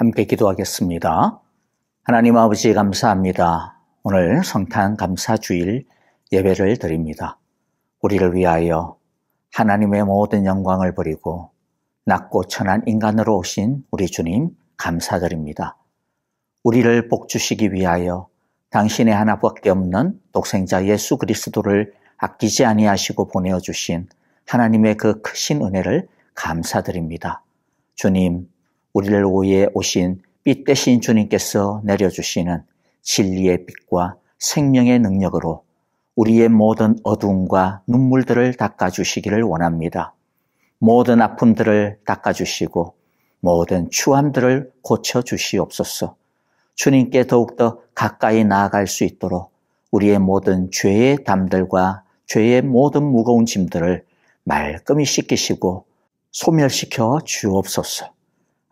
함께 기도하겠습니다. 하나님 아버지 감사합니다. 오늘 성탄 감사주일 예배를 드립니다. 우리를 위하여 하나님의 모든 영광을 버리고 낮고 천한 인간으로 오신 우리 주님 감사드립니다. 우리를 복주시기 위하여 당신의 하나밖에 없는 독생자 예수 그리스도를 아끼지 아니하시고 보내어주신 하나님의 그 크신 은혜를 감사드립니다. 주님, 우리를 위해 오신 빛 대신 주님께서 내려주시는 진리의 빛과 생명의 능력으로 우리의 모든 어두움과 눈물들을 닦아주시기를 원합니다. 모든 아픔들을 닦아주시고 모든 추함들을 고쳐주시옵소서. 주님께 더욱더 가까이 나아갈 수 있도록 우리의 모든 죄의 담들과 죄의 모든 무거운 짐들을 말끔히 씻기시고 소멸시켜 주옵소서.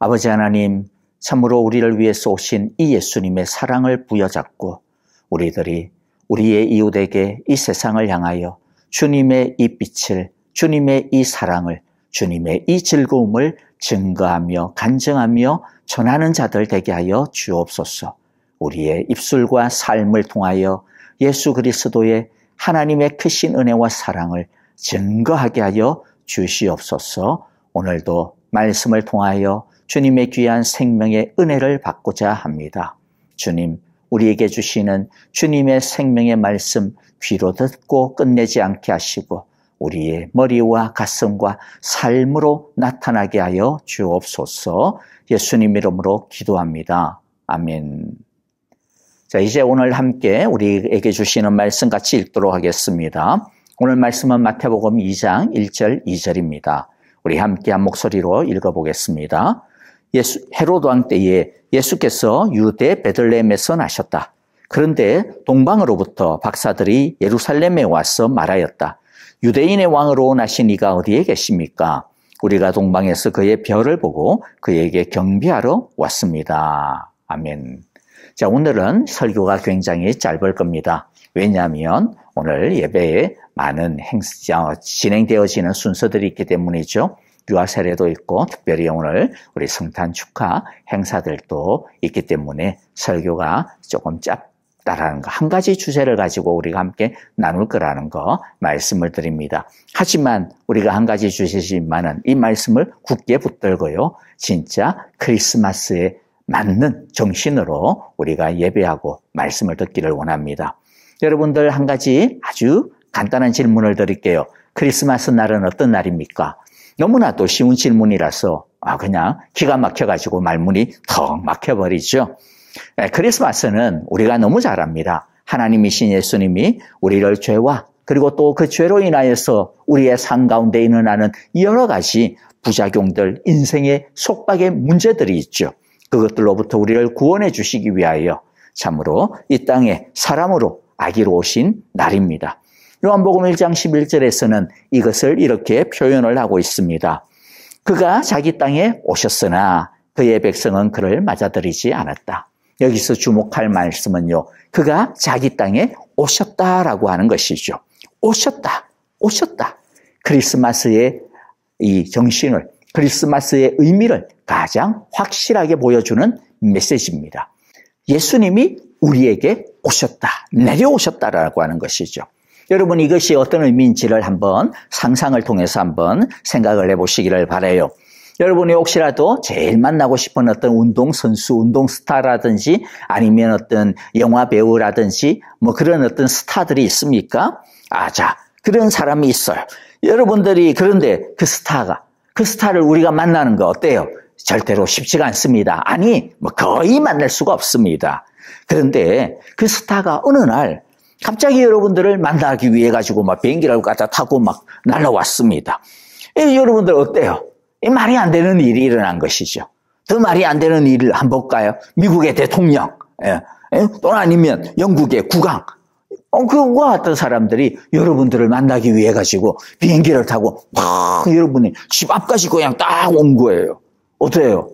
아버지 하나님, 참으로 우리를 위해서 오신 이 예수님의 사랑을 부여잡고 우리들이 우리의 이웃에게 이 세상을 향하여 주님의 이 빛을, 주님의 이 사랑을 주님의 이 즐거움을 증거하며 간증하며 전하는 자들 되게 하여 주옵소서. 우리의 입술과 삶을 통하여 예수 그리스도의 하나님의 크신 은혜와 사랑을 증거하게 하여 주시옵소서. 오늘도 말씀을 통하여 주님의 귀한 생명의 은혜를 받고자 합니다. 주님, 우리에게 주시는 주님의 생명의 말씀 귀로 듣고 끝내지 않게 하시고 우리의 머리와 가슴과 삶으로 나타나게 하여 주옵소서. 예수님 이름으로 기도합니다. 아멘. 자, 이제 오늘 함께 우리에게 주시는 말씀 같이 읽도록 하겠습니다. 오늘 말씀은 마태복음 2장 1절 2절입니다. 우리 함께 한 목소리로 읽어보겠습니다. 헤로드 왕 때에 예수께서 유대 베들레헴에서 나셨다. 그런데 동방으로부터 박사들이 예루살렘에 와서 말하였다. 유대인의 왕으로 나신 이가 어디에 계십니까? 우리가 동방에서 그의 별을 보고 그에게 경배하러 왔습니다. 아멘. 자, 오늘은 설교가 굉장히 짧을 겁니다. 왜냐하면 오늘 예배에 많은 진행되어지는 순서들이 있기 때문이죠. 유아 세례도 있고 특별히 오늘 우리 성탄 축하 행사들도 있기 때문에 설교가 조금 짧다라는 거, 한 가지 주제를 가지고 우리가 함께 나눌 거라는 거 말씀을 드립니다. 하지만 우리가 한 가지 주제지만은 이 말씀을 굳게 붙들고요. 진짜 크리스마스에 맞는 정신으로 우리가 예배하고 말씀을 듣기를 원합니다. 여러분들 한 가지 아주 간단한 질문을 드릴게요. 크리스마스 날은 어떤 날입니까? 너무나도 쉬운 질문이라서 그냥 기가 막혀가지고 말문이 턱 막혀버리죠. 크리스마스는 우리가 너무 잘 압니다. 하나님이신 예수님이 우리를 죄와 그리고 또 그 죄로 인하여서 우리의 삶 가운데 일어나는 여러 가지 부작용들, 인생의 속박의 문제들이 있죠. 그것들로부터 우리를 구원해 주시기 위하여 참으로 이 땅에 사람으로 아기로 오신 날입니다. 요한복음 1장 11절에서는 이것을 이렇게 표현을 하고 있습니다. 그가 자기 땅에 오셨으나 그의 백성은 그를 맞아들이지 않았다. 여기서 주목할 말씀은요. 그가 자기 땅에 오셨다라고 하는 것이죠. 오셨다. 크리스마스의 이 정신을, 크리스마스의 의미를 가장 확실하게 보여주는 메시지입니다. 예수님이 우리에게 오셨다, 내려오셨다라고 하는 것이죠. 여러분 이것이 어떤 의미인지를 한번 상상을 통해서 한번 생각을 해보시기를 바라요. 여러분이 혹시라도 제일 만나고 싶은 어떤 운동선수, 운동스타라든지 아니면 어떤 영화배우라든지 뭐 그런 어떤 스타들이 있습니까? 자, 그런 사람이 있어요. 여러분들이 그런데 그 스타를 우리가 만나는 거 어때요? 절대로 쉽지가 않습니다. 아니, 뭐 거의 만날 수가 없습니다. 그런데 그 스타가 어느 날 갑자기 여러분들을 만나기 위해 가지고 막 비행기를 갖다 타고 막 날아왔습니다. 여러분들 어때요? 이 말이 안 되는 일이 일어난 것이죠. 더 말이 안 되는 일을 한번 볼까요? 미국의 대통령, 또 아니면 영국의 국왕, 그와 같은 사람들이 여러분들을 만나기 위해 가지고 비행기를 타고 막 여러분이 집 앞까지 그냥 딱 온 거예요. 어때요?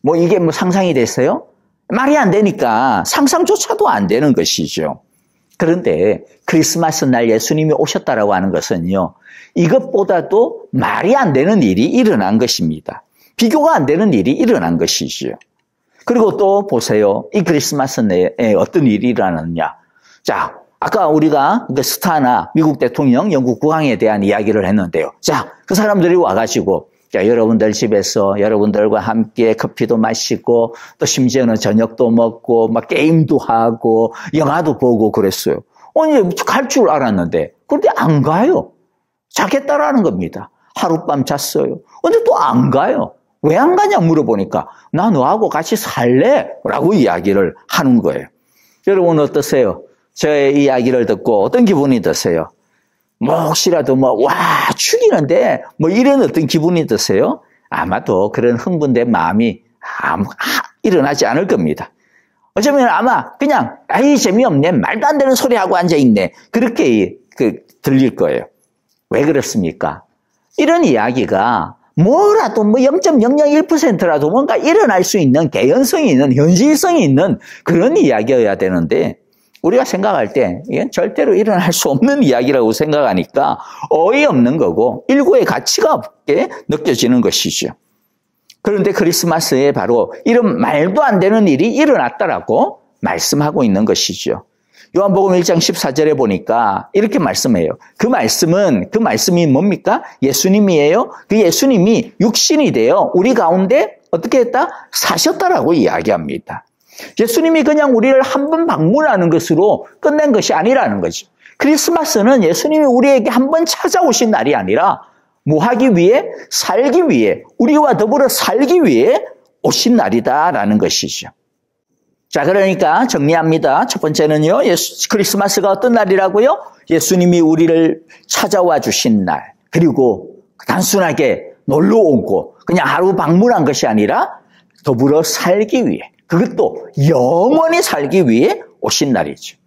뭐 이게 뭐 상상이 됐어요? 말이 안 되니까 상상조차도 안 되는 것이죠. 그런데 크리스마스 날 예수님이 오셨다라고 하는 것은요, 이것보다도 말이 안 되는 일이 일어난 것입니다. 비교가 안 되는 일이 일어난 것이죠. 그리고 또 보세요. 이 크리스마스 내에 어떤 일이 일어났느냐. 자, 아까 우리가 그 스타나 미국 대통령, 영국 국왕에 대한 이야기를 했는데요. 자, 그 사람들이 와가지고 자, 여러분들 집에서 여러분들과 함께 커피도 마시고 또 심지어는 저녁도 먹고 막 게임도 하고 영화도 보고 그랬어요. 아니, 갈 줄 알았는데 그런데 안 가요. 자겠다라는 겁니다. 하룻밤 잤어요. 근데 또 안 가요. 왜 안 가냐 물어보니까 나 너하고 같이 살래? 라고 이야기를 하는 거예요. 여러분 어떠세요? 저의 이야기를 듣고 어떤 기분이 드세요? 뭐 혹시라도 죽이는데 이런 어떤 기분이 드세요? 아마도 그런 흥분된 마음이 일어나지 않을 겁니다. 어쩌면 아마 그냥 재미없네, 말도 안 되는 소리 하고 앉아있네, 그렇게 들릴 거예요. 왜 그렇습니까? 이런 이야기가 뭐라도 0.001%라도 뭔가 일어날 수 있는 개연성이 있는, 현실성이 있는 그런 이야기여야 되는데 우리가 생각할 때 이건 절대로 일어날 수 없는 이야기라고 생각하니까 어이없는 거고 일고의 가치가 없게 느껴지는 것이죠. 그런데 크리스마스에 바로 이런 말도 안 되는 일이 일어났다라고 말씀하고 있는 것이죠. 요한복음 1장 14절에 보니까 이렇게 말씀해요. 그 말씀이 뭡니까? 예수님이에요. 그 예수님이 육신이 되어 우리 가운데 어떻게 했다? 사셨다라고 이야기합니다. 예수님이 그냥 우리를 한 번 방문하는 것으로 끝낸 것이 아니라는 거죠. 크리스마스는 예수님이 우리에게 한 번 찾아오신 날이 아니라 뭐 하기 위해? 살기 위해, 우리와 더불어 살기 위해 오신 날이다라는 것이죠. 자, 그러니까 정리합니다. 첫 번째는요, 크리스마스가 어떤 날이라고요? 예수님이 우리를 찾아와 주신 날. 그리고 단순하게 놀러 오고 그냥 하루 방문한 것이 아니라 더불어 살기 위해, 그것도 영원히 살기 위해 오신 날이죠.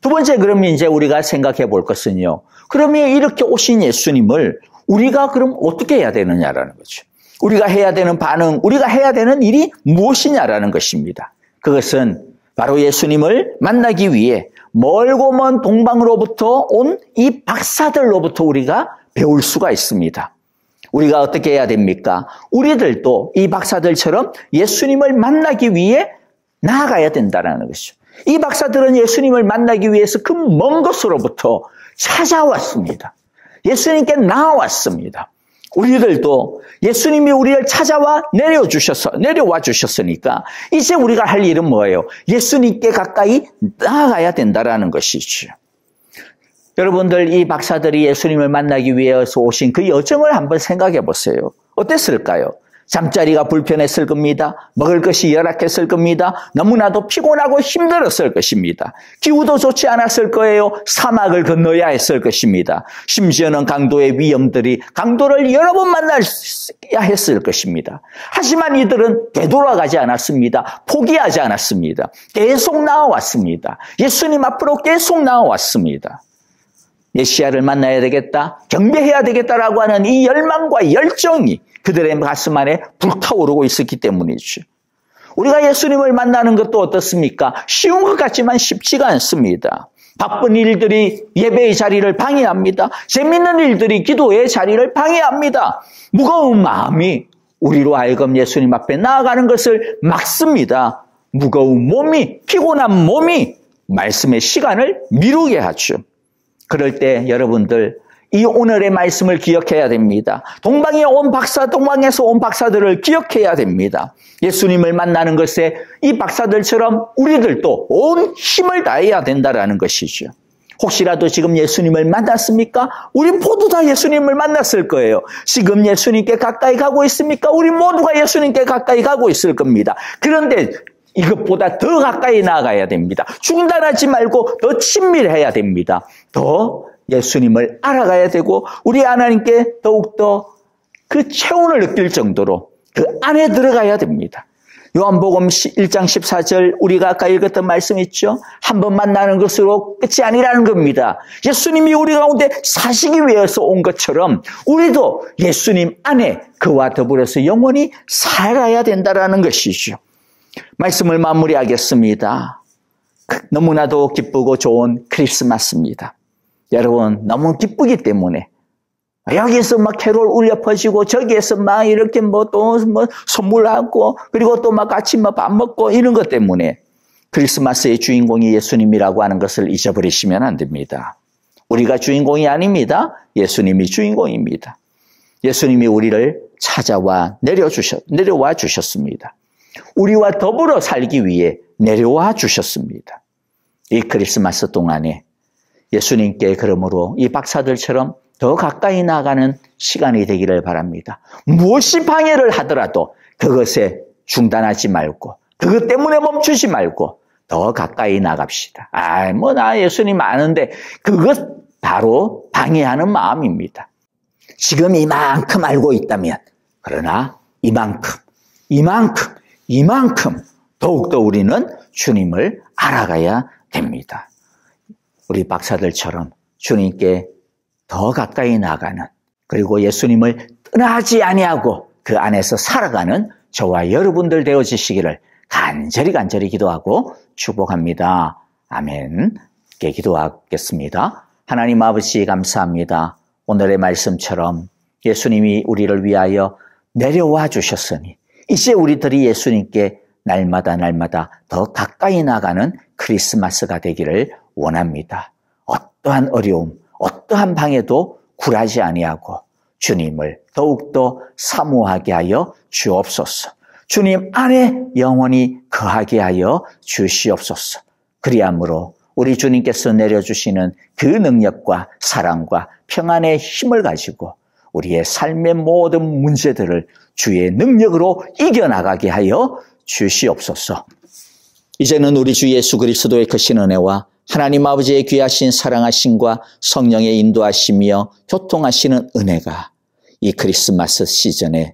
두 번째, 그러면 이제 우리가 생각해 볼 것은요, 그러면 이렇게 오신 예수님을 우리가 그럼 어떻게 해야 되느냐라는 거죠. 우리가 해야 되는 반응, 우리가 해야 되는 일이 무엇이냐라는 것입니다. 그것은 바로 예수님을 만나기 위해 멀고 먼 동방으로부터 온 이 박사들로부터 우리가 배울 수가 있습니다. 우리가 어떻게 해야 됩니까? 우리들도 이 박사들처럼 예수님을 만나기 위해 나아가야 된다는 것이죠. 이 박사들은 예수님을 만나기 위해서 그 먼 곳으로부터 찾아왔습니다. 예수님께 나아왔습니다. 우리들도 예수님이 우리를 찾아와 내려와 주셨으니까 이제 우리가 할 일은 뭐예요? 예수님께 가까이 나아가야 된다라는 것이죠. 여러분들, 이 박사들이 예수님을 만나기 위해서 오신 그 여정을 한번 생각해 보세요. 어땠을까요? 잠자리가 불편했을 겁니다. 먹을 것이 열악했을 겁니다. 너무나도 피곤하고 힘들었을 것입니다. 기후도 좋지 않았을 거예요. 사막을 건너야 했을 것입니다. 심지어는 강도의 위험들이 강도를 여러 번 만나야 했을 것입니다. 하지만 이들은 되돌아가지 않았습니다. 포기하지 않았습니다. 계속 나아왔습니다. 예수님 앞으로 계속 나아왔습니다. 메시아를 만나야 되겠다, 경배해야 되겠다라고 하는 이 열망과 열정이 그들의 가슴 안에 불타오르고 있었기 때문이죠. 우리가 예수님을 만나는 것도 어떻습니까? 쉬운 것 같지만 쉽지가 않습니다. 바쁜 일들이 예배의 자리를 방해합니다. 재밌는 일들이 기도의 자리를 방해합니다. 무거운 마음이 우리로 하여금 예수님 앞에 나아가는 것을 막습니다. 무거운 몸이, 피곤한 몸이 말씀의 시간을 미루게 하죠. 그럴 때 여러분들, 이 오늘의 말씀을 기억해야 됩니다. 동방에서 온 박사들을 기억해야 됩니다. 예수님을 만나는 것에 이 박사들처럼 우리들도 온 힘을 다해야 된다는 것이죠. 혹시라도 지금 예수님을 만났습니까? 우리 모두 다 예수님을 만났을 거예요. 지금 예수님께 가까이 가고 있습니까? 우리 모두가 예수님께 가까이 가고 있을 겁니다. 그런데 이것보다 더 가까이 나아가야 됩니다. 중단하지 말고 더 친밀해야 됩니다. 더 예수님을 알아가야 되고 우리 하나님께 더욱더 그 체온을 느낄 정도로 그 안에 들어가야 됩니다. 요한복음 1장 14절 우리가 아까 읽었던 말씀 있죠? 한 번 만나는 것으로 끝이 아니라는 겁니다. 예수님이 우리 가운데 사시기 위해서 온 것처럼 우리도 예수님 안에 그와 더불어서 영원히 살아야 된다는 것이죠. 말씀을 마무리하겠습니다. 너무나도 기쁘고 좋은 크리스마스입니다. 여러분, 너무 기쁘기 때문에 여기서 막 캐롤 울려 퍼지고 저기에서 막 이렇게 또 선물하고 그리고 또 막 같이 밥 먹고 이런 것 때문에 크리스마스의 주인공이 예수님이라고 하는 것을 잊어버리시면 안 됩니다. 우리가 주인공이 아닙니다. 예수님이 주인공입니다. 예수님이 우리를 찾아와 내려와 주셨습니다. 우리와 더불어 살기 위해 내려와 주셨습니다. 이 크리스마스 동안에 예수님께 그러므로 이 박사들처럼 더 가까이 나가는 시간이 되기를 바랍니다. 무엇이 방해를 하더라도 그것에 중단하지 말고 그것 때문에 멈추지 말고 더 가까이 나갑시다. 나 예수님 아는데 그것 바로 방해하는 마음입니다. 지금 이만큼 알고 있다면 그러나 이만큼 더욱더 우리는 주님을 알아가야 됩니다. 우리 박사들처럼 주님께 더 가까이 나가는 그리고 예수님을 떠나지 아니하고 그 안에서 살아가는 저와 여러분들 되어지시기를 간절히 기도하고 축복합니다. 아멘. 함께 기도하겠습니다. 하나님 아버지 감사합니다. 오늘의 말씀처럼 예수님이 우리를 위하여 내려와 주셨으니 이제 우리들이 예수님께 날마다 더 가까이 나가는 크리스마스가 되기를 원합니다. 어떠한 어려움, 어떠한 방해도 굴하지 아니하고 주님을 더욱더 사모하게 하여 주옵소서. 주님 안에 영원히 거하게 하여 주시옵소서. 그리함으로 우리 주님께서 내려주시는 그 능력과 사랑과 평안의 힘을 가지고 우리의 삶의 모든 문제들을 주의 능력으로 이겨나가게 하여 주시옵소서. 이제는 우리 주 예수 그리스도의 크신 은혜와 하나님 아버지의 귀하신 사랑하심과 성령의 인도하시며 교통하시는 은혜가 이 크리스마스 시즌에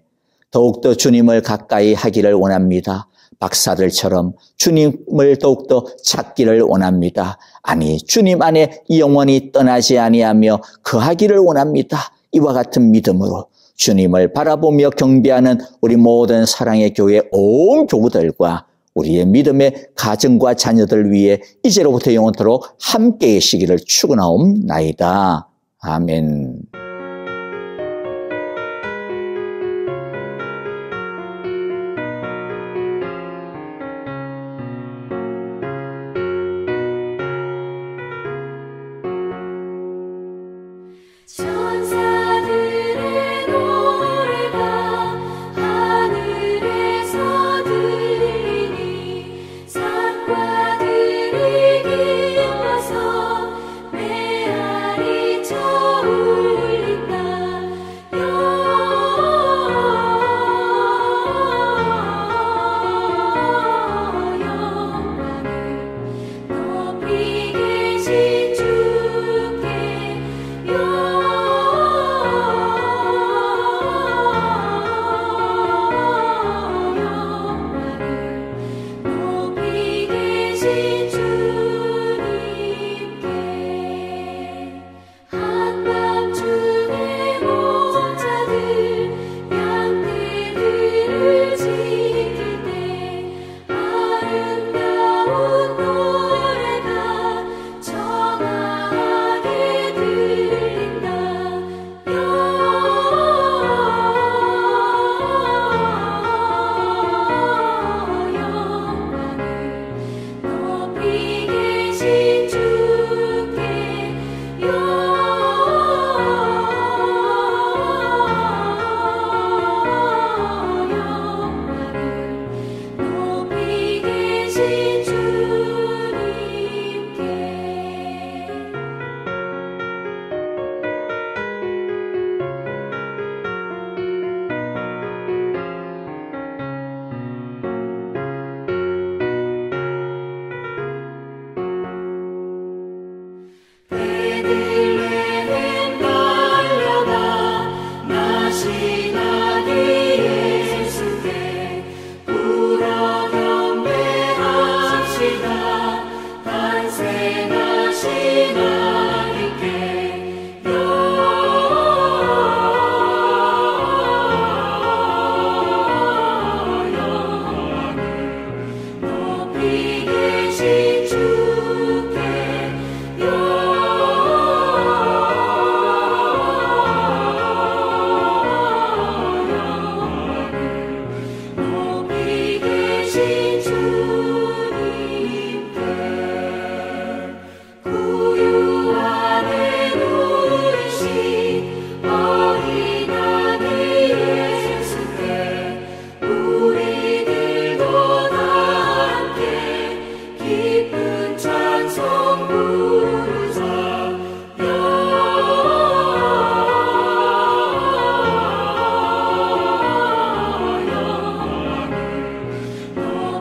더욱더 주님을 가까이 하기를 원합니다. 박사들처럼 주님을 더욱더 찾기를 원합니다. 아니, 주님 안에 영원히 떠나지 아니하며 거하기를 원합니다. 이와 같은 믿음으로 주님을 바라보며 경배하는 우리 모든 사랑의 교회 온 교우들과 우리의 믿음의 가정과 자녀들 위해 이제로부터 영원토록 함께 계시기를 축원하옵나이다. 아멘.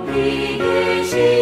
높이 계신